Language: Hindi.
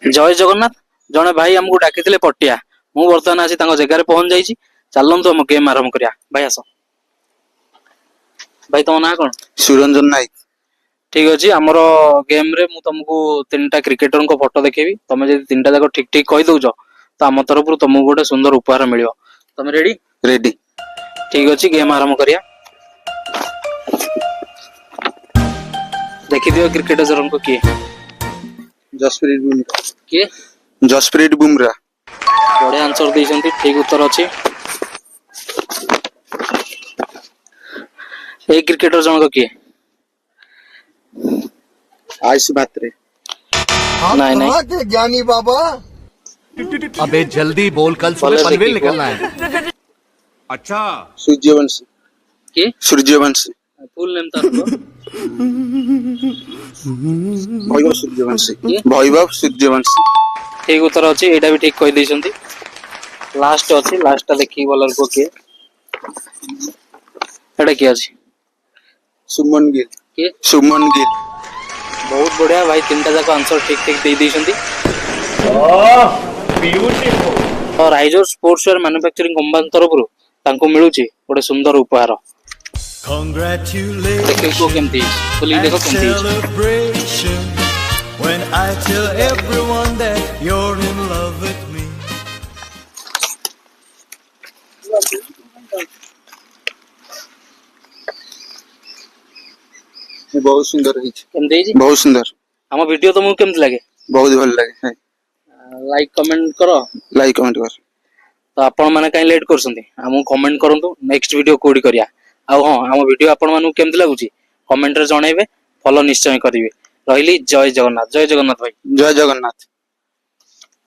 जय जगन्नाथ जड़े भाई आमको डाकी पटिया मु बर्तमान आसी जगार पहुंच जाइए चलतु आम गेम आरंभ करिया भाई आस भाई तुम ना कौन सुरंजन नायक ठीक अच्छे आमर गेम रे मु तुमको तीन टा क्रिकेटर को फोटो देखेबी तुम जब तीन टा जाक ठीक ठीक कही दौच तो आम तरफ तुमको गोटे सुंदर उपहार मिल तुम रेडी रेडी ठीक अच्छे गेम आरंभ करिया देखी दियो क्रिकेटर को किए जसप्रीत बुमराह किए जसप्रीत बुमराह बढ़िया आंसर देइछंती ठीक उत्तर अच्छे ए क्रिकेटर जन को किए आयुष भात्रे नहीं नहीं ज्ञानी बाबा अबे जल्दी बोल कल सुबह पनवेल निकलना है। अच्छा सूर्यवंशी के सूर्यवंशी फुल नेम तार वैभव सूर्यवंशी वैभव सूर्यवंशी ठीक उत्तर अच्छे एटा भी ठीक कह देइछंती लास्ट अच्छे लास्ट देखी बॉलर को किए एटा के अछि सुमन गिल के सुमन गिल बहुत बढ़िया भाई तीनटा जाक आंसर ठीक ठीक दे देइछंती ब्यूटीफुल और riser sports wear manufacturing company तरफ तांको मिलुची गोटे सुंदर उपहार देखो को केमती बोली देखो केमती When I tell everyone that you're in love with me. बहुत सुंदर है केमती जी बहुत सुंदर हम वीडियो तुमको केमती लागे बहुत भल लगे लाइक कमेंट करो लाइक कमेंट कर तो आपण माने काई लेट करसंती हमहु कमेंट करंतु नेक्स्ट वीडियो कोडी करिया आ हां हम वीडियो आपण मानु केमती लागुची कमेंट रे जणाइबे फॉलो निश्चय करिवे रहिली जय जगन्नाथ भाई जय जगन्नाथ।